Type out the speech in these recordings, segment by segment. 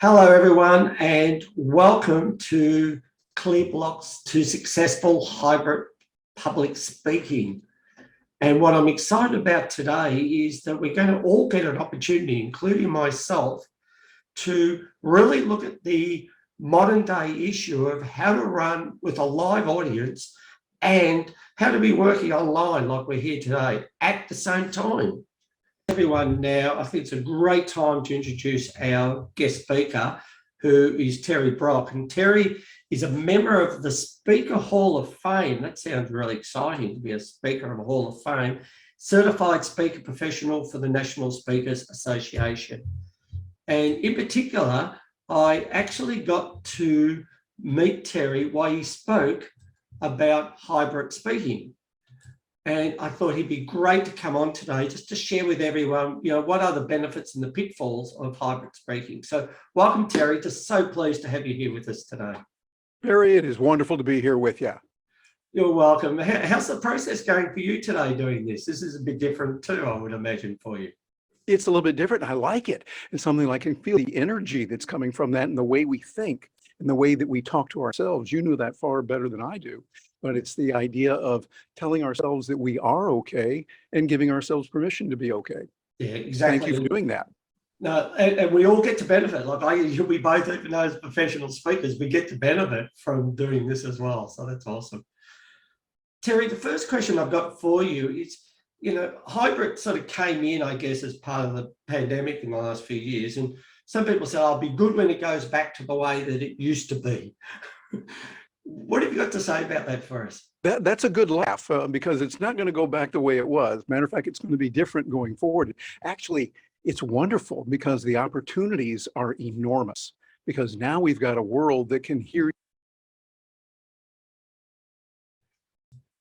Hello, everyone, and welcome to Clear Blocks to Successful Hybrid Public Speaking. And what I'm excited about today is that we're going to all get an opportunity, including myself, to really look at the modern day issue of how to run with a live audience and how to be working online like we're here today at the same time. Everyone now, I think it's a great time to introduce our guest speaker, who is Terry Brock. And Terry is a member of the Speaker Hall of Fame. That sounds really exciting to be a Speaker of a Hall of Fame, certified speaker professional for the National Speakers Association. And in particular, I actually got to meet Terry while he spoke about hybrid speaking. And I thought he'd be great to come on today just to share with everyone, what are the benefits and the pitfalls of hybrid speaking. So welcome, Terry. Just so pleased to have you here with us today. Barry, it is wonderful to be here with you. You're welcome. How's the process going for you today doing this? This is a bit different too, I would imagine, for you. It's a little bit different. I like it. It's something I can feel the energy that's coming from that and the way we think and the way that we talk to ourselves. You know that far better than I do. But it's the idea of telling ourselves that we are okay and giving ourselves permission to be okay. Yeah, exactly. Thank you for doing that. No, and we all get to benefit. We both, even though as professional speakers, we get to benefit from doing this as well. So that's awesome. Terry, the first question I've got for you is, hybrid sort of came in, I guess, as part of the pandemic in the last few years. And some people say, I'll be good when it goes back to the way that it used to be. What have you got to say about that for us? That's a good laugh because it's not going to go back the way it was. Matter of fact, it's going to be different going forward. Actually, it's wonderful because the opportunities are enormous because now we've got a world that can hear.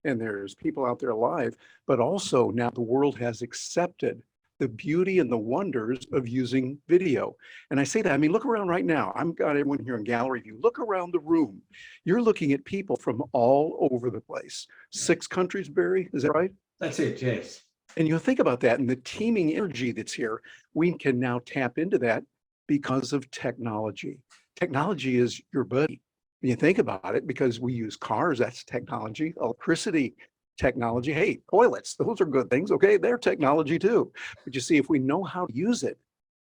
And there's people out there live, but also now the world has accepted the beauty and the wonders of using video. And I say that, look around right now. I've got everyone here in gallery view. Look around the room. You're looking at people from all over the place. 6 countries, Barry, is that right? That's it, yes. And you think about that and the teaming energy that's here. We can now tap into that because of technology. Technology is your buddy. When you think about it, because we use cars, that's technology, electricity, technology. Hey, toilets, those are good things. Okay, they're technology too. But you see, if we know how to use it,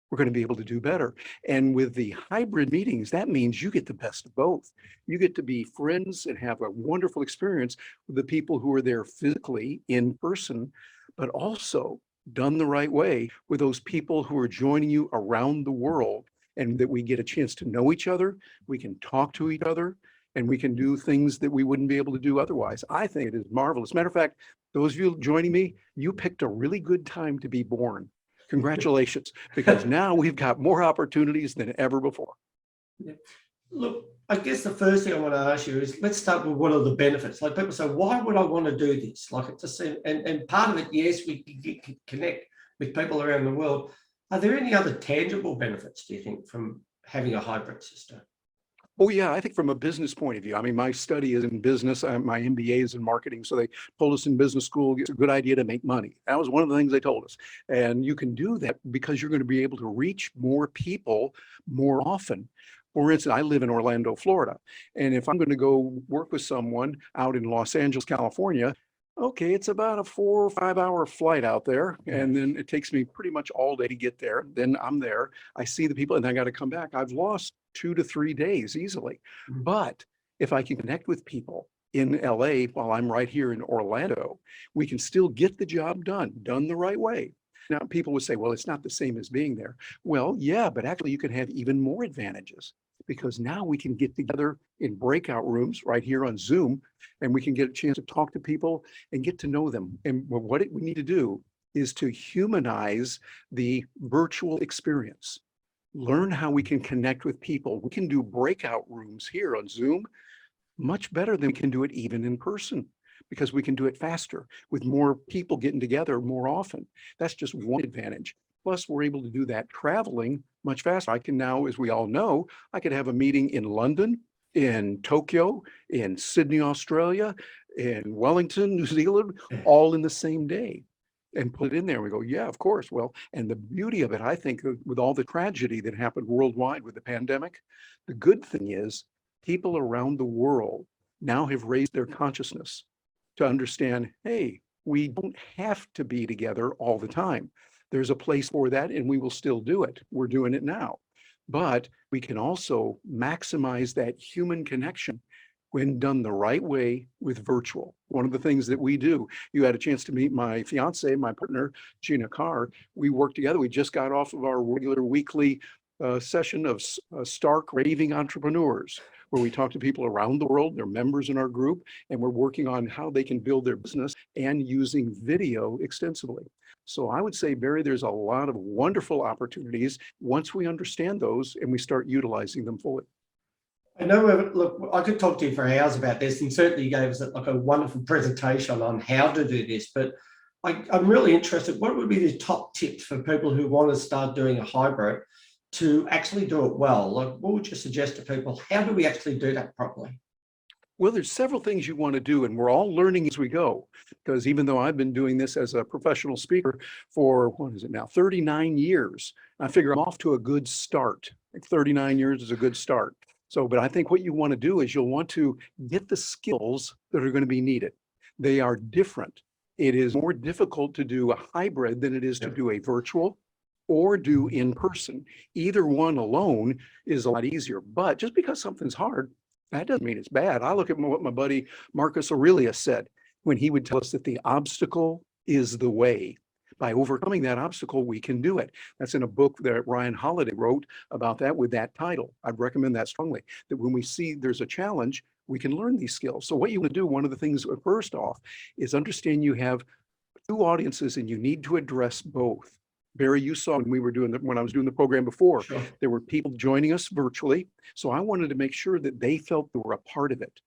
we're going to be able to do better. And with the hybrid meetings, that means you get the best of both. You get to be friends and have a wonderful experience with the people who are there physically in person, but also done the right way with those people who are joining you around the world, and that we get a chance to know each other, we can talk to each other, and we can do things that we wouldn't be able to do otherwise. I think it is marvelous. Matter of fact, those of you joining me, you picked a really good time to be born. Congratulations, because now we've got more opportunities than ever before. Yeah. Look, I guess the first thing I want to ask you is, let's start with what are the benefits? Like people say, why would I want to do this? Like it's just, and part of it, yes, we can connect with people around the world. Are there any other tangible benefits, do you think, from having a hybrid system? Oh yeah, I think from a business point of view, my study is in business, my MBA is in marketing. So they told us in business school, it's a good idea to make money. That was one of the things they told us. And you can do that because you're going to be able to reach more people more often. For instance, I live in Orlando, Florida. And if I'm going to go work with someone out in Los Angeles, California, okay, it's about a 4 or 5 hour flight out there. And then it takes me pretty much all day to get there. Then I'm there, I see the people, and I got to come back. I've lost 2 to 3 days easily. But if I can connect with people in LA while I'm right here in Orlando, we can still get the job done the right way. Now, people would say, well, it's not the same as being there. Well, yeah, but actually you can have even more advantages because now we can get together in breakout rooms right here on Zoom, and we can get a chance to talk to people and get to know them. And what we need to do is to humanize the virtual experience. Learn how we can connect with people. We can do breakout rooms here on Zoom much better than we can do it even in person, because we can do it faster with more people getting together more often. That's just one advantage. Plus, we're able to do that traveling much faster. I can now, as we all know, I could have a meeting in London, in Tokyo, in Sydney, Australia, in Wellington, New Zealand, all in the same day. and put it in there. We go, yeah, of course. Well, and the beauty of it, I think, with all the tragedy that happened worldwide with the pandemic, the good thing is people around the world now have raised their consciousness to understand, hey, we don't have to be together all the time. There's a place for that, and we will still do it. We're doing it now. But we can also maximize that human connection when done the right way with virtual. One of the things that we do, you had a chance to meet my fiance, my partner, Gina Carr. We worked together. We just got off of our regular weekly session of Stark Raving Entrepreneurs, where we talk to people around the world, they're members in our group, and we're working on how they can build their business and using video extensively. So I would say, Barry, there's a lot of wonderful opportunities once we understand those and we start utilizing them fully. I know, look, I could talk to you for hours about this, and certainly you gave us like a wonderful presentation on how to do this, but I'm really interested, what would be the top tips for people who want to start doing a hybrid to actually do it well? Like, what would you suggest to people? How do we actually do that properly? Well, there's several things you want to do, and we're all learning as we go. Because even though I've been doing this as a professional speaker for, what is it now, 39 years, I figure I'm off to a good start. Like 39 years is a good start. So, but I think what you want to do is you'll want to get the skills that are going to be needed. They are different. It is more difficult to do a hybrid than it is to do a virtual or do in person. Either one alone is a lot easier, but just because something's hard, that doesn't mean it's bad. I look at what my buddy Marcus Aurelius said when he would tell us that the obstacle is the way. By overcoming that obstacle, we can do it. That's in a book that Ryan Holiday wrote about that with that title. I'd recommend that strongly, that when we see there's a challenge, we can learn these skills. So what you want to do, one of the things first off, is understand you have two audiences and you need to address both. Barry, you saw when I was doing the program before, Sure. There were people joining us virtually. So I wanted to make sure that they felt they were a part of it.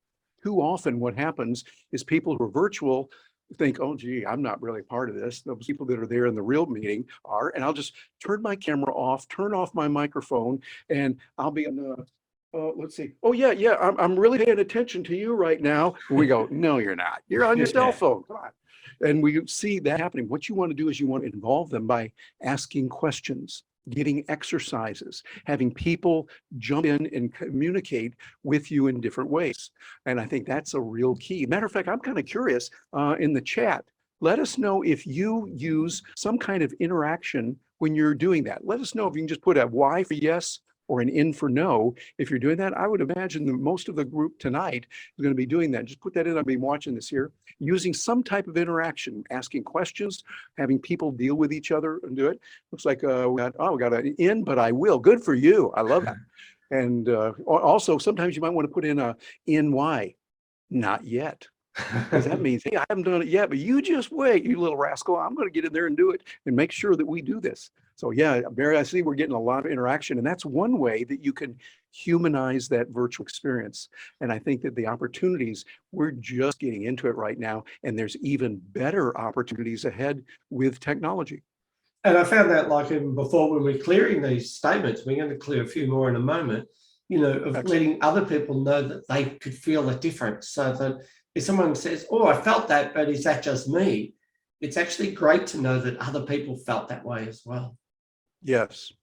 Too often what happens is people who are virtual think, oh, gee, I'm not really part of this. Those people that are there in the real meeting are, and I'll just turn my camera off, turn off my microphone, and I'll be in the, let's see. Oh, yeah, I'm really paying attention to you right now. And we go, no, you're not. You're on your cell phone. Come on. And we see that happening. What you want to do is you want to involve them by asking questions, getting exercises, having people jump in and communicate with you in different ways. And I think that's a real key. Matter of fact, I'm kind of curious in the chat, let us know if you use some kind of interaction when you're doing that. Let us know if you can just put a Y for yes or an N for no. If you're doing that, I would imagine that most of the group tonight is going to be doing that. Just put that in. I've been watching this here, using some type of interaction, asking questions, having people deal with each other and do it. Looks like we got an in, but I will. Good for you. I love that. And also, sometimes you might want to put in a NY, not yet. Because that means, hey, I haven't done it yet, but you just wait, you little rascal. I'm going to get in there and do it and make sure that we do this. So yeah, Barry, I see we're getting a lot of interaction, and that's one way that you can humanize that virtual experience. And I think that the opportunities, we're just getting into it right now, and there's even better opportunities ahead with technology. And I found that, like, even before, when we're clearing these statements, we're going to clear a few more in a moment, you know, of letting other people know that they could feel a difference. So that if someone says, oh, I felt that, but is that just me? It's actually great to know that other people felt that way as well. Yes.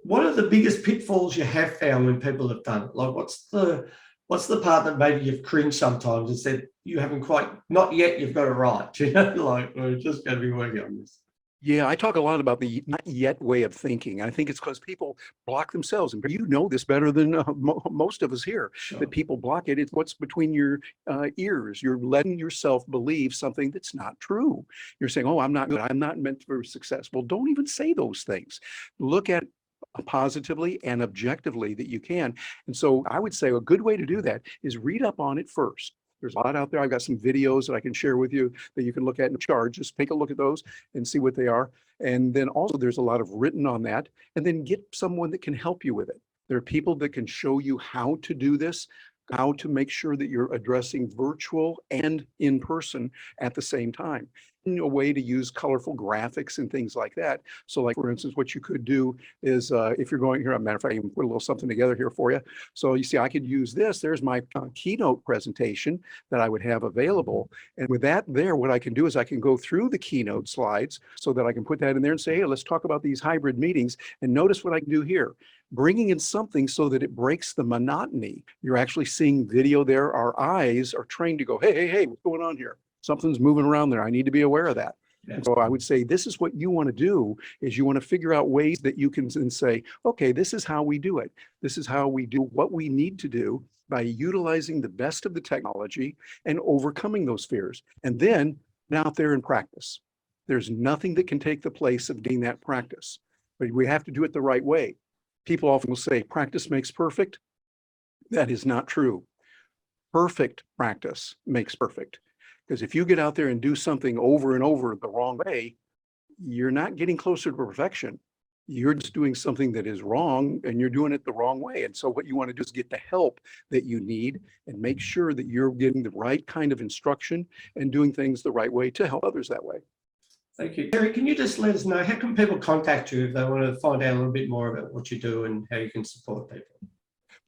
What are the biggest pitfalls you have found when people have done it? Like, what's the part that maybe you've cringed sometimes and said, you haven't quite, not yet, you've got it right, you know, like, we're just going to be working on this. Yeah, I talk a lot about the not yet way of thinking. I think it's because people block themselves. And you know this better than most of us here, Sure. that people block it. It's what's between your ears. You're letting yourself believe something that's not true. You're saying, oh, I'm not good. I'm not meant for success. Well, don't even say those things. Look at positively and objectively that you can. And so I would say a good way to do that is read up on it first. There's a lot out there. I've got some videos that I can share with you that you can look at in charge. Just take a look at those and see what they are. And then also there's a lot of written on that, and then get someone that can help you with it. There are people that can show you how to do this. how to make sure that you're addressing virtual and in person at the same time. A way to use colorful graphics and things like that. So like, for instance, what you could do is if you're going here, as a matter of fact, I can put a little something together here for you. So you see, I could use this. There's my keynote presentation that I would have available. And with that there, what I can do is I can go through the keynote slides so that I can put that in there and say, hey, let's talk about these hybrid meetings. And notice what I can do here. Bringing in something so that it breaks the monotony. You're actually seeing video there. Our eyes are trained to go, hey, hey, hey, what's going on here? Something's moving around there. I need to be aware of that. Yeah. And so I would say this is what you want to do, is you want to figure out ways that you can then say, okay, this is how we do it. This is how we do what we need to do by utilizing the best of the technology and overcoming those fears. And then out there in practice, there's nothing that can take the place of doing that practice, but we have to do it the right way. People often will say practice makes perfect. That is not true. Perfect practice makes perfect. Because if you get out there and do something over and over the wrong way, you're not getting closer to perfection. You're just doing something that is wrong and you're doing it the wrong way. And so what you want to do is get the help that you need and make sure that you're getting the right kind of instruction and doing things the right way to help others that way. Thank you. Terry, can you just let us know, how can people contact you if they want to find out a little bit more about what you do and how you can support people?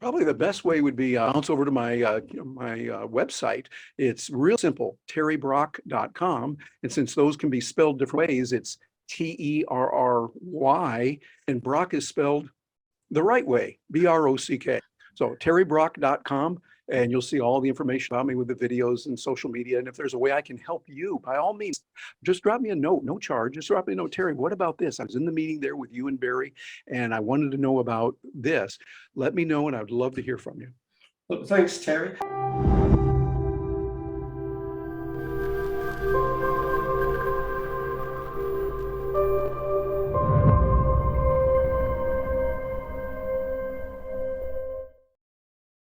Probably the best way would be bounce over to my website. It's real simple, terrybrock.com. And since those can be spelled different ways, it's Terry, and Brock is spelled the right way, B-R-O-C-K. So terrybrock.com, and you'll see all the information about me with the videos and social media. And if there's a way I can help you, by all means, just drop me a note, no charge. Just drop me a note, Terry, what about this? I was in the meeting there with you and Barry, and I wanted to know about this. Let me know, and I'd love to hear from you. Well, thanks, Terry.